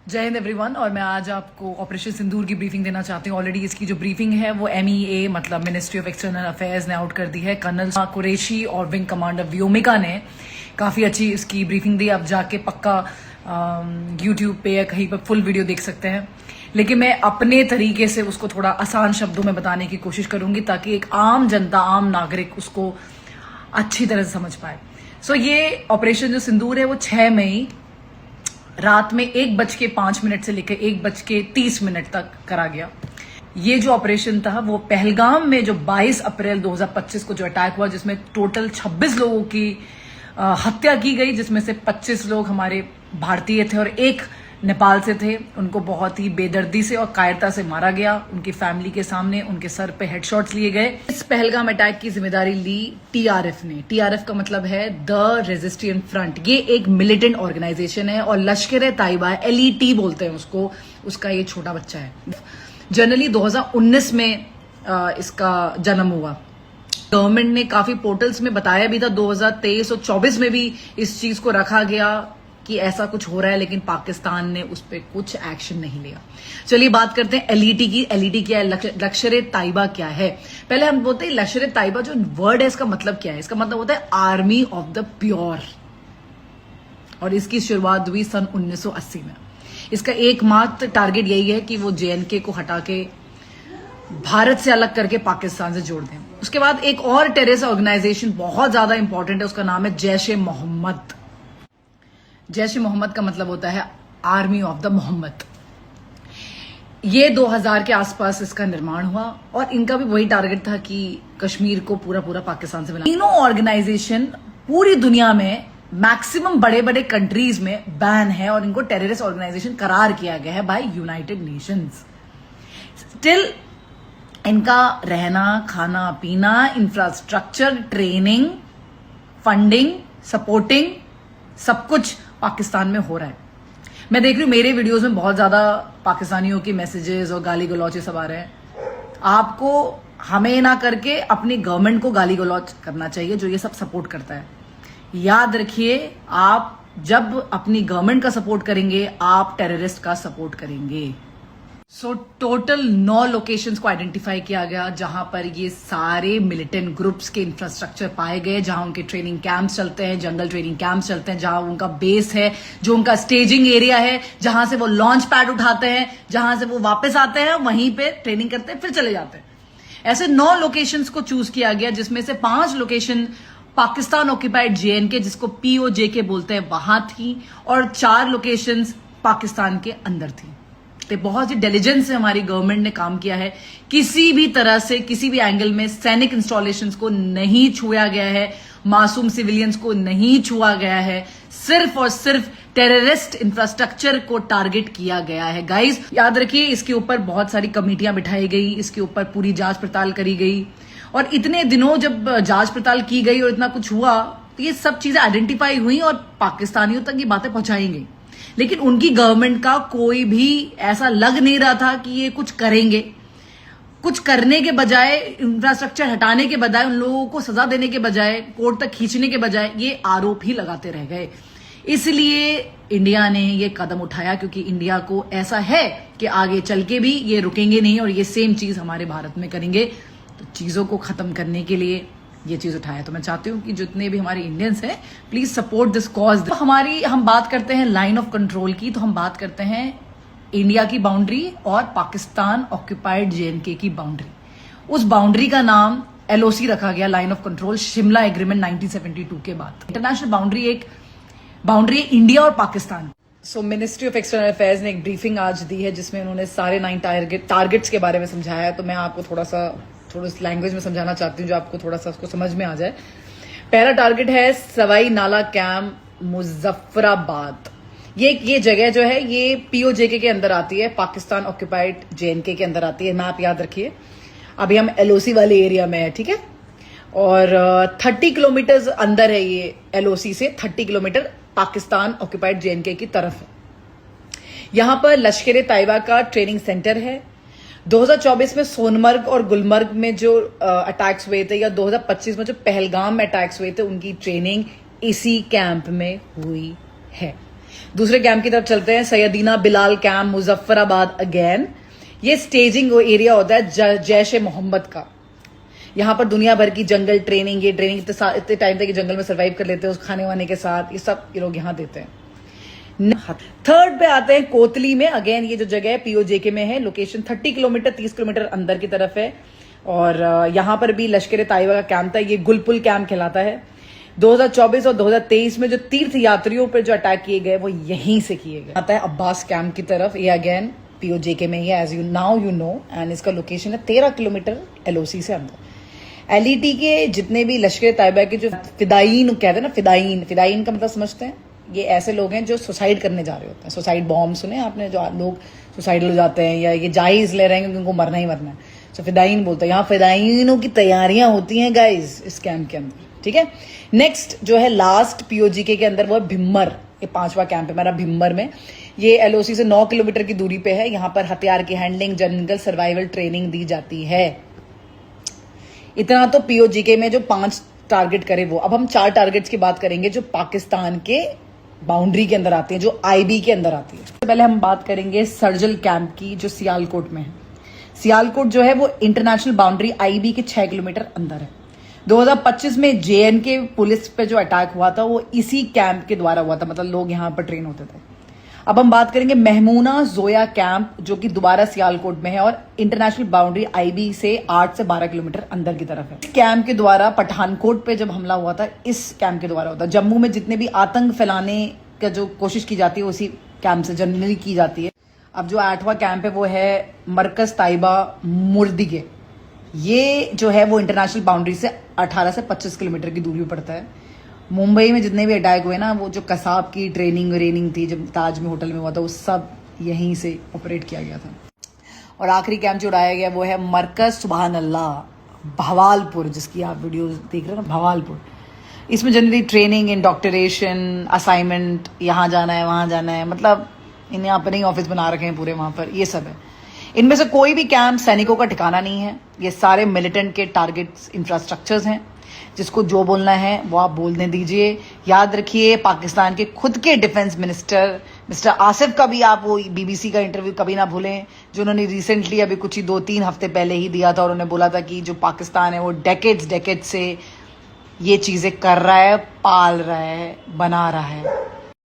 जय हिंद एवरीवन। और मैं आज आपको ऑपरेशन सिंदूर की ब्रीफिंग देना चाहती हूँ। ऑलरेडी इसकी जो ब्रीफिंग है वो MEA मतलब मिनिस्ट्री ऑफ एक्सटर्नल अफेयर्स ने आउट कर दी है। कर्नल कुरैशी और विंग कमांडर व्योमिका ने काफ़ी अच्छी इसकी ब्रीफिंग दी। आप जाके पक्का यूट्यूब पे या कहीं पर फुल वीडियो देख सकते हैं, लेकिन मैं अपने तरीके से उसको थोड़ा आसान शब्दों में बताने की कोशिश करूंगी ताकि एक आम जनता, आम नागरिक उसको अच्छी तरह से समझ पाए। सो ये ऑपरेशन जो सिंदूर है वो 6 मई रात में 1:05 से लेकर 1:30 तक करा गया। ये जो ऑपरेशन था वो पहलगाम में जो 22 अप्रैल 2025 को जो अटैक हुआ, जिसमें टोटल 26 लोगों की हत्या की गई, जिसमें से 25 लोग हमारे भारतीय थे और एक नेपाल से थे। उनको बहुत ही बेदर्दी से और कायरता से मारा गया। उनकी फैमिली के सामने उनके सर पे हेडशॉट्स लिए गए। इस पहलगाम अटैक की जिम्मेदारी ली TRF ने। TRF का मतलब है द रेजिस्टेंस फ्रंट। ये एक मिलिटेंट ऑर्गेनाइजेशन है और लश्कर तैयबा LET बोलते हैं उसको, उसका ये छोटा बच्चा है। जनरली 2019 में इसका जन्म हुआ। गवर्नमेंट ने काफी पोर्टल्स में बताया भी था, 2023 और 24 में भी इस चीज को रखा गया कि ऐसा कुछ हो रहा है, लेकिन पाकिस्तान ने उस पर कुछ एक्शन नहीं लिया। चलिए बात करते हैं LET की। LET क्या है? लश्कर तैयबा क्या है? पहले हम बोलते हैं लश्कर तैयबा जो वर्ड है इसका मतलब क्या है? इसका मतलब होता है आर्मी ऑफ द प्योर, और इसकी शुरुआत हुई सन 1980 में। इसका एकमात्र टारगेट यही है कि वो JNK को हटा के भारत से अलग करके पाकिस्तान से जोड़ दें। उसके बाद एक और टेररिस्ट ऑर्गेनाइजेशन बहुत ज्यादा इंपॉर्टेंट है, उसका नाम है जैश-ए-मोहम्मद। जैश-ए-मोहम्मद का मतलब होता है आर्मी ऑफ द मोहम्मद। ये 2000 के आसपास इसका निर्माण हुआ और इनका भी वही टारगेट था कि कश्मीर को पूरा पाकिस्तान से मिला। तीनों ऑर्गेनाइजेशन पूरी दुनिया में मैक्सिमम बड़े बड़े कंट्रीज में बैन है और इनको टेररिस्ट ऑर्गेनाइजेशन करार किया गया है बाय यूनाइटेड नेशंस। स्टिल इनका रहना, खाना पीना, इंफ्रास्ट्रक्चर, ट्रेनिंग, फंडिंग, सपोर्टिंग सब कुछ पाकिस्तान में हो रहा है। मैं देख रही हूं मेरे वीडियोस में बहुत ज्यादा पाकिस्तानियों की मैसेजेस और गाली गलौच सब आ रहे हैं। आपको हमें ना करके अपनी गवर्नमेंट को गाली गलौच करना चाहिए जो ये सब सपोर्ट करता है। याद रखिए, आप जब अपनी गवर्नमेंट का सपोर्ट करेंगे आप टेररिस्ट का सपोर्ट करेंगे। सो टोटल 9 लोकेशंस को आइडेंटिफाई किया गया जहां पर ये सारे मिलिटेंट ग्रुप्स के इंफ्रास्ट्रक्चर पाए गए, जहां उनके ट्रेनिंग कैंप्स चलते हैं, जंगल ट्रेनिंग कैंप्स चलते हैं, जहां उनका बेस है, जो उनका स्टेजिंग एरिया है, जहां से वो लॉन्च पैड उठाते हैं, जहां से वो वापस आते हैं, वहीं पे ट्रेनिंग करते हैं, फिर चले जाते हैं। ऐसे 9 लोकेशंस को चूज किया गया, जिसमें से 5 लोकेशन पाकिस्तान ऑक्यूपाइड JNK जिसको POJK बोलते हैं वहां थी, और 4 लोकेशंस पाकिस्तान के अंदर थी। तो बहुत ही डिलीजेंस से हमारी गवर्नमेंट ने काम किया है। किसी भी तरह से, किसी भी एंगल में सैनिक इंस्टॉलेशंस को नहीं छुआ गया है, मासूम सिविलियंस को नहीं छुआ गया है, सिर्फ और सिर्फ टेररिस्ट इंफ्रास्ट्रक्चर को टारगेट किया गया है। गाइस याद रखिए, इसके ऊपर बहुत सारी कमेटियां बिठाई गई, इसके ऊपर पूरी जांच पड़ताल करी गई, और इतने दिनों जब जांच पड़ताल की गई और इतना कुछ हुआ तो ये सब चीजें आइडेंटिफाई हुई और पाकिस्तानियों तक ये बातें पहुंचाई गई। लेकिन उनकी गवर्नमेंट का कोई भी ऐसा लग नहीं रहा था कि ये कुछ करेंगे। कुछ करने के बजाय, इंफ्रास्ट्रक्चर हटाने के बजाय, उन लोगों को सजा देने के बजाय, कोर्ट तक खींचने के बजाय ये आरोप ही लगाते रह गए। इसलिए इंडिया ने ये कदम उठाया, क्योंकि इंडिया को ऐसा है कि आगे चल के भी ये रुकेंगे नहीं और ये सेम चीज हमारे भारत में करेंगे। तो चीजों को खत्म करने के लिए ये चीज उठाया। तो मैं चाहती हूँ कि जितने भी हमारे इंडियंस हैं प्लीज सपोर्ट दिस कॉज। तो हम बात करते हैं लाइन ऑफ कंट्रोल की, तो हम बात करते हैं इंडिया की बाउंड्री और पाकिस्तान ऑक्यूपाइड JNK की बाउंड्री। उस बाउंड्री का नाम LOC रखा गया, line of control, Shimla agreement 1972 के बाद। इंटरनेशनल बाउंड्री एक बाउंड्री है इंडिया और पाकिस्तान। सो मिनिस्ट्री ऑफ एक्सटर्नल अफेयर्स ने एक ब्रीफिंग आज दी है जिसमें उन्होंने सारे 9 टारगेट्स के बारे में समझाया है। तो मैं आपको थोड़ा लैंग्वेज में समझाना चाहती हूँ जो आपको थोड़ा सा उसको समझ में आ जाए। पहला टारगेट है सवाई नाला कैंप, मुजफ्फराबाद। ये जगह जो है ये POJK के अंदर आती है, पाकिस्तान ऑक्यूपाइड JNK के अंदर आती है। मैप याद रखिए, अभी हम LOC वाले एरिया में है, ठीक है। और 30 किलोमीटर अंदर है ये LOC से, 30 किलोमीटर पाकिस्तान ऑक्यूपाइड JNK की तरफ है। यहां पर लश्कर तैयबा का ट्रेनिंग सेंटर है। 2024 में सोनमर्ग और गुलमर्ग में जो अटैक्स हुए थे, या 2025 में जो पहलगाम में अटैक्स हुए थे, उनकी ट्रेनिंग इसी कैंप में हुई है। दूसरे कैंप की तरफ चलते हैं, सैयदीना बिलाल कैंप मुजफ्फराबाद अगेन। ये स्टेजिंग वो एरिया होता है जैश ए मोहम्मद का। यहाँ पर दुनिया भर की जंगल ट्रेनिंग, ये ट्रेनिंग इतने टाइम तक जंगल में सर्वाइव कर लेते हैं उस खाने वाने के साथ, ये सब ये लोग यहाँ देते हैं। थर्ड पे आते हैं कोतली में। अगेन ये जो जगह है पीओजेके में है, लोकेशन 30 किलोमीटर 30 किलोमीटर अंदर की तरफ है। और यहाँ पर भी लश्कर ताइबा का कैंप था, ये गुलपुल कैंप कहलाता है। 2024 और 2023 में जो तीर्थ यात्रियों पर जो अटैक किए गए वो यहीं से किए गए। आता है अब्बास कैंप की तरफ, ये अगेन पीओजेके में ही है, as you now you know. And इसका लोकेशन है 13 किलोमीटर एलओसी से अंदर। एलईटी के जितने भी लश्कर ताइबा के जो फिदायीन कहते हैं ना, फिदायीन का मतलब समझते हैं, ये ऐसे लोग हैं जो सुसाइड करने जा रहे होते हैं। सुसाइड बॉम्ब सुने आपने, जो लोग सुसाइड हो जाते हैं या ये जायज ले रहे हैं क्योंकि उनको मरना ही मरना है, तो फिदायीन बोलते हैं। यहाँ फिदायीनों की तैयारियां होती हैं गाइज इस कैंप के अंदर, ठीक है। नेक्स्ट जो है लास्ट पीओजीके के अंदर वो है भिम्मर, ये 5वां कैंप है मेरा भिम्मर में। ये एलओसी से 9 किलोमीटर की दूरी पे है। यहाँ पर हथियार की हैंडलिंग, जंगल सर्वाइवल ट्रेनिंग दी जाती है। इतना तो पीओजीके में जो 5 टारगेट करे वो। अब हम 4 टारगेट्स की बात करेंगे जो पाकिस्तान के बाउंड्री के अंदर आती है, जो आईबी के अंदर आती है। सबसे पहले हम बात करेंगे सर्जल कैंप की, जो सियालकोट में है। सियालकोट जो है वो इंटरनेशनल बाउंड्री आईबी के 6 किलोमीटर अंदर है। 2025 में जेएनके पुलिस पे जो अटैक हुआ था वो इसी कैंप के द्वारा हुआ था, मतलब लोग यहाँ पर ट्रेन होते थे। अब हम बात करेंगे महमूना जोया कैंप, जो कि दोबारा सियालकोट में है और इंटरनेशनल बाउंड्री आईबी से 8 से 12 किलोमीटर अंदर की तरफ है। कैंप के द्वारा पठानकोट पे जब हमला हुआ था, इस कैंप के द्वारा होता। जम्मू में जितने भी आतंक फैलाने का जो कोशिश की जाती है उसी कैंप से जनरली की जाती है। अब जो 8वां कैंप है वो है मरकज ताइबा मुर्दिगे। ये जो है वो इंटरनेशनल बाउंड्री से 18 से 25 किलोमीटर की दूरी पर पड़ता है। मुंबई में जितने भी अटैक हुए ना, वो जो कसाब की ट्रेनिंग थी जब ताज में होटल में हुआ था, वो सब यहीं से ऑपरेट किया गया था। और आखिरी कैंप जो उड़ाया गया वो है मरकज सुबहान अल्लाह भवालपुर, जिसकी आप वीडियो देख रहे हो ना, भवालपुर। इसमें जनरली ट्रेनिंग, इंडोक्ट्रिनेशन, असाइनमेंट, यहाँ जाना है वहाँ जाना है, मतलब इन्हें अपने ही ऑफिस बना रखे हैं पूरे वहाँ पर, ये सब है। इनमें से कोई भी कैंप सैनिकों का ठिकाना नहीं है, ये सारे मिलिटेंट के टारगेट्स, इंफ्रास्ट्रक्चर्स हैं। जिसको जो बोलना है वो आप बोलने दीजिए। याद रखिए, पाकिस्तान के खुद के डिफेंस मिनिस्टर मिस्टर आसिफ का भी आप वो बीबीसी का इंटरव्यू कभी ना भूलें, जो उन्होंने रिसेंटली अभी कुछ ही 2-3 हफ्ते पहले ही दिया था। और उन्होंने बोला था कि जो पाकिस्तान है वो डेकेड्स से ये चीज़ें कर रहा है, पाल रहा है, बना रहा है।